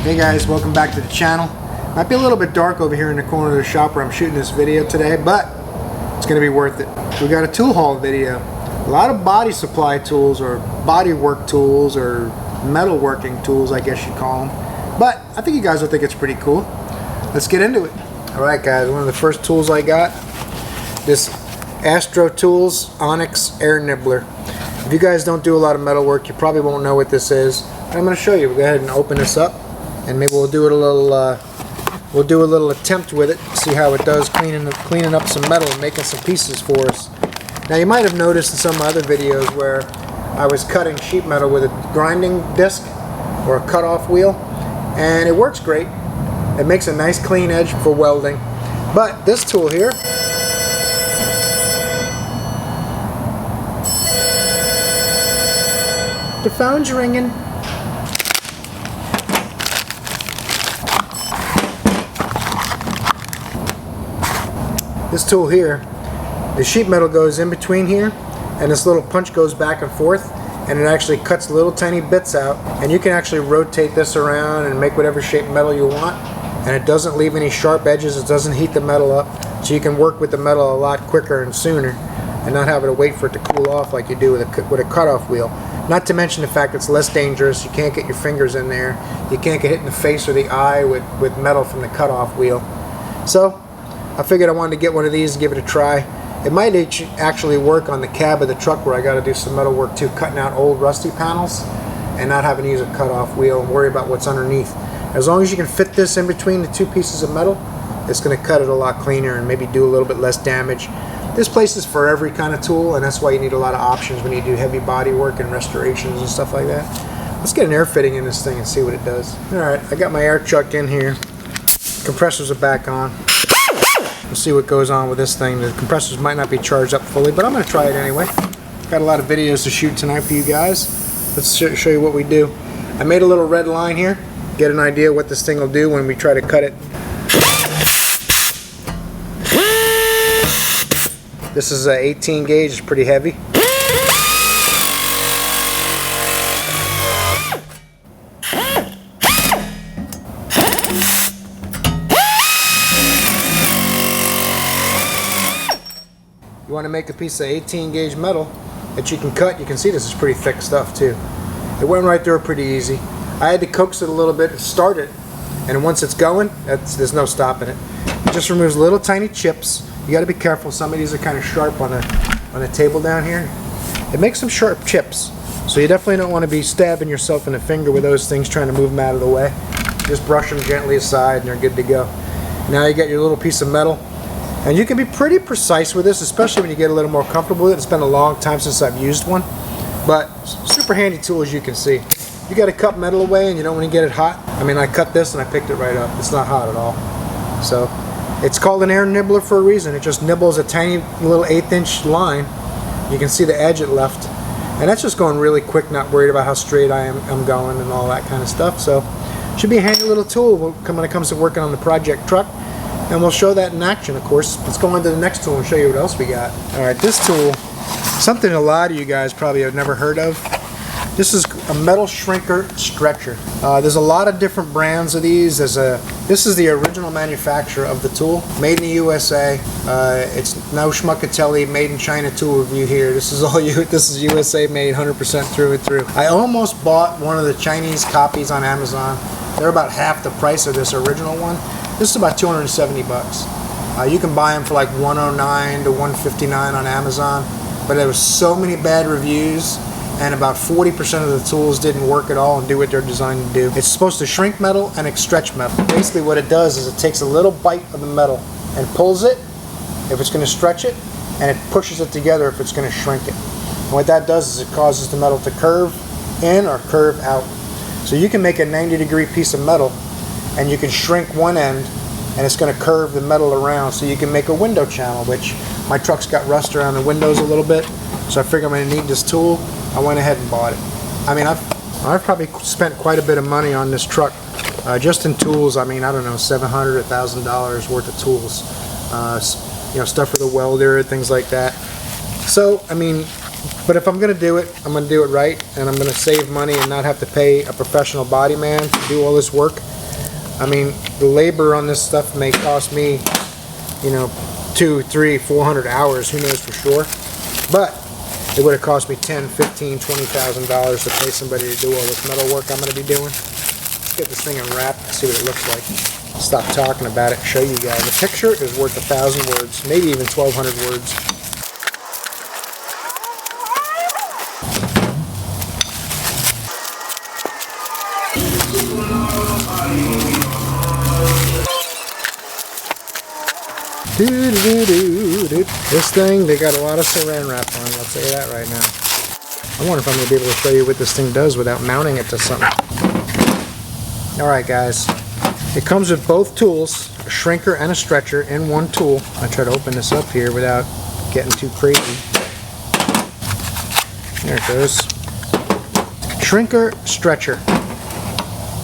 Hey guys, welcome back to the channel. Might be a little bit dark over here in the corner of the shop where I'm shooting this video today, but it's going to be worth it. We got a tool haul video. A lot of body supply tools, or body work tools, or metal working tools, I guess you'd call them. But I think you guys will think it's pretty cool. Let's get into it. Alright guys, one of the first tools I got, this Astro Tools Onyx Air Nibbler. If you guys don't do a lot of metal work, you probably won't know what this is. But I'm going to show you. We'll go ahead and open this up, and maybe we'll do it a little. We'll do a little attempt with it, see how it does cleaning up some metal and making some pieces for us. Now you might have noticed in some of my other videos where I was cutting sheet metal with a grinding disc or a cut-off wheel, and it works great. It makes a nice clean edge for welding. But this tool here, the phone's ringing. This tool here, the sheet metal goes in between here, and this little punch goes back and forth, and it actually cuts little tiny bits out, and you can actually rotate this around and make whatever shape metal you want, and it doesn't leave any sharp edges. It doesn't heat the metal up, so you can work with the metal a lot quicker and sooner and not having to wait for it to cool off like you do with a cutoff wheel. Not to mention the fact it's less dangerous. You can't get your fingers in there. You can't get hit in the face or the eye with metal from the cutoff wheel. So I figured I wanted to get one of these and give it a try. It might actually work on the cab of the truck where I got to do some metal work too, cutting out old rusty panels and not having to use a cutoff wheel and worry about what's underneath. As long as you can fit this in between the two pieces of metal, it's going to cut it a lot cleaner and maybe do a little bit less damage. This place is for every kind of tool, and that's why you need a lot of options when you do heavy body work and restorations and stuff like that. Let's get an air fitting in this thing and see what it does. Alright, I got my air chucked in here. Compressors are back on. We'll see what goes on with this thing. The compressors might not be charged up fully, but I'm going to try it anyway. Got a lot of videos to shoot tonight for you guys. Let's show you what we do. I made a little red line here. Get an idea what this thing will do when we try to cut it. This is a 18 gauge, it's pretty heavy. You want to make a piece of 18 gauge metal that you can cut. You can see this is pretty thick stuff too. It went right through pretty easy. I had to coax it a little bit to start it, and once it's going, there's no stopping it. It just removes little tiny chips. You got to be careful. Some of these are kind of sharp on the table down here. It makes some sharp chips, so you definitely don't want to be stabbing yourself in the finger with those things trying to move them out of the way. Just brush them gently aside and they're good to go. Now you got your little piece of metal, and you can be pretty precise with this, especially when you get a little more comfortable with it. It's been a long time since I've used one, but super handy tool, as you can see. You got to cut metal away and you don't want to get it hot. I mean, I cut this and I picked it right up. It's not hot at all. So it's called an air nibbler for a reason. It just nibbles a tiny little 1/8 inch line. You can see the edge it left, and that's just going really quick, not worried about how straight I'm going and all that kind of stuff. So should be a handy little tool when it comes to working on the project truck, and we'll show that in action, of course. Let's go on to the next tool and show you what else we got. Alright, this tool, something a lot of you guys probably have never heard of. This is a metal shrinker stretcher. There's a lot of different brands of these. This is the original manufacturer of the tool, made in the USA. It's no schmuckatelli, made in China tool review here. This is all this is USA made, 100% through and through. I almost bought one of the Chinese copies on Amazon. They're about half the price of this original one. This is about 270 bucks. You can buy them for like 109 to 159 on Amazon, but there were so many bad reviews, and about 40% of the tools didn't work at all and do what they're designed to do. It's supposed to shrink metal and stretch metal. Basically what it does is it takes a little bite of the metal and pulls it if it's going to stretch it, and it pushes it together if it's going to shrink it. And what that does is it causes the metal to curve in or curve out. So you can make a 90-degree piece of metal and you can shrink one end and it's going to curve the metal around, so you can make a window channel, which my truck's got rust around the windows a little bit, so I figured I'm going to need this tool. I went ahead and bought it. I mean, I've probably spent quite a bit of money on this truck, just in tools. I mean, I don't know, $700, $1,000 worth of tools. You know, stuff for the welder, things like that. So, I mean, but if I'm going to do it, I'm going to do it right, and I'm going to save money and not have to pay a professional body man to do all this work. I mean, the labor on this stuff may cost me, you know, 200, 300, 400 hours, who knows for sure. But it would have cost me $10,000, $15,000, $20,000 to pay somebody to do all this metal work I'm going to be doing. Let's get this thing unwrapped and see what it looks like. Stop talking about it and show you guys. A picture is worth 1,000 words, maybe even 1,200 words. This thing, they got a lot of saran wrap on, I'll tell you that right now. I wonder if I'm going to be able to show you what this thing does without mounting it to something. Alright guys, it comes with both tools, a shrinker and a stretcher in one tool. I try to open this up here without getting too crazy. There it goes. Shrinker, stretcher.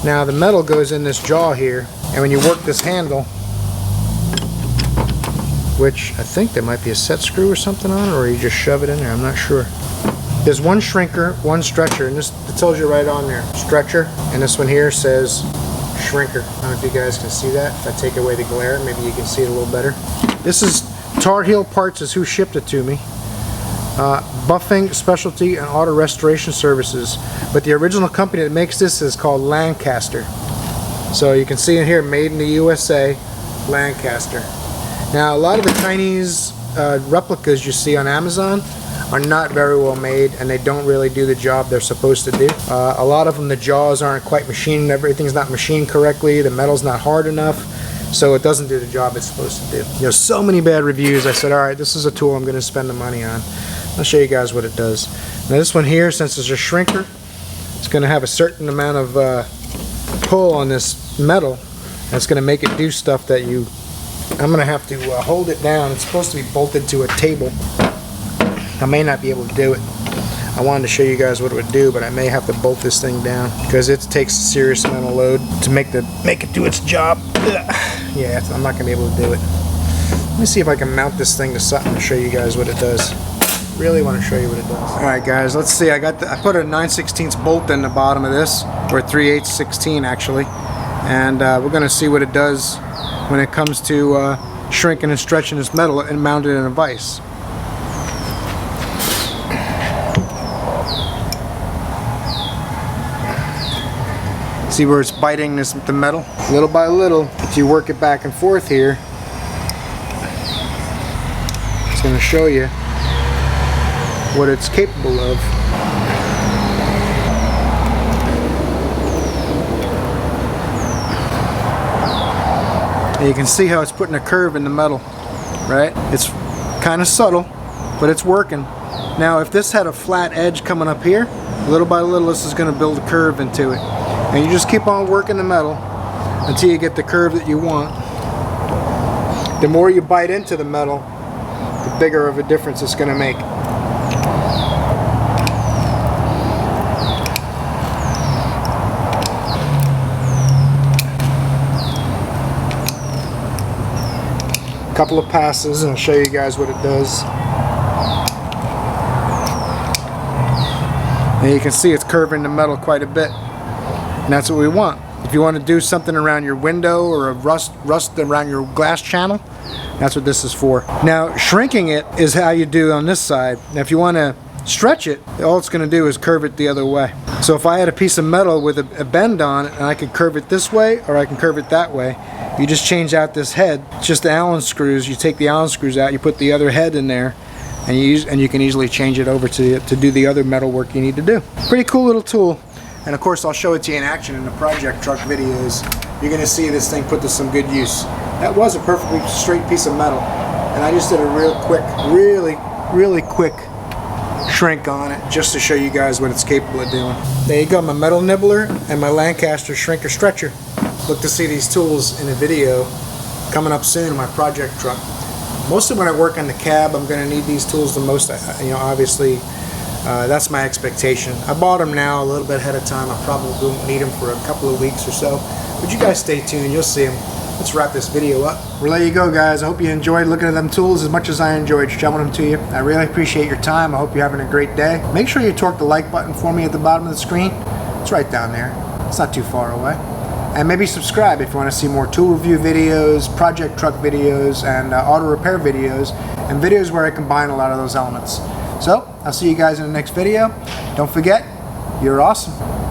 Now the metal goes in this jaw here, and when you work this handle, which I think there might be a set screw or something on it, or you just shove it in there, I'm not sure. There's one shrinker, one stretcher, and this, it tells you right on there, stretcher, and this one here says shrinker. I don't know if you guys can see that. If I take away the glare, maybe you can see it a little better. This is Tar Heel Parts is who shipped it to me. Buffing, Specialty, and Auto Restoration Services. But the original company that makes this is called Lancaster. So you can see it here, made in the USA, Lancaster. Now a lot of the Chinese replicas you see on Amazon are not very well made, and they don't really do the job they're supposed to do. A lot of them, the jaws aren't quite machined, everything's not machined correctly, the metal's not hard enough, so it doesn't do the job it's supposed to do. You know, so many bad reviews, I said, alright, this is a tool I'm going to spend the money on. I'll show you guys what it does. Now this one here, since it's a shrinker, it's going to have a certain amount of pull on this metal, and it's going to make it do stuff that I'm going to have to hold it down. It's supposed to be bolted to a table. I may not be able to do it. I wanted to show you guys what it would do, but I may have to bolt this thing down because it takes a serious amount of load to make it do its job. Yeah, I'm not going to be able to do it. Let me see if I can mount this thing to something to show you guys what it does. Really want to show you what it does. Alright guys, let's see. I put a 9/16 bolt in the bottom of this, or 3/8 16 actually, and we're going to see what it does when it comes to shrinking and stretching this metal and mount it in a vise. See where it's biting the metal? Little by little, if you work it back and forth here, it's going to show you what it's capable of. And you can see how it's putting a curve in the metal, right? It's kind of subtle, but it's working. Now if this had a flat edge coming up here, little by little this is going to build a curve into it. And you just keep on working the metal until you get the curve that you want. The more you bite into the metal, the bigger of a difference it's going to make. A couple of passes and I'll show you guys what it does. And you can see it's curving the metal quite a bit. And that's what we want. If you want to do something around your window or a rust around your glass channel, that's what this is for. Now shrinking it is how you do on this side. Now if you want to stretch it, all it's going to do is curve it the other way. So if I had a piece of metal with a bend on it, and I could curve it this way or I can curve it that way, you just change out this head. It's just the Allen screws. You take the Allen screws out, you put the other head in there, and you can easily change it over to do the other metal work you need to do. Pretty cool little tool. And of course I'll show it to you in action in the project truck videos. You're going to see this thing put to some good use. That was a perfectly straight piece of metal, and I just did a real quick, really quick shrink on it just to show you guys what it's capable of doing. There you go, my metal nibbler and my Lancaster shrinker stretcher. Look to see these tools in a video coming up soon in my project truck. Mostly when I work on the cab, I'm going to need these tools the most. You know, obviously. That's my expectation. I bought them now a little bit ahead of time. I probably won't need them for a couple of weeks or so. But you guys stay tuned, you'll see them. Let's wrap this video up. Well, there you go guys. I hope you enjoyed looking at them tools as much as I enjoyed showing them to you. I really appreciate your time. I hope you're having a great day. Make sure you torque the like button for me at the bottom of the screen. It's right down there. It's not too far away. And maybe subscribe if you want to see more tool review videos, project truck videos, and auto repair videos, and videos where I combine a lot of those elements. So, I'll see you guys in the next video. Don't forget, you're awesome.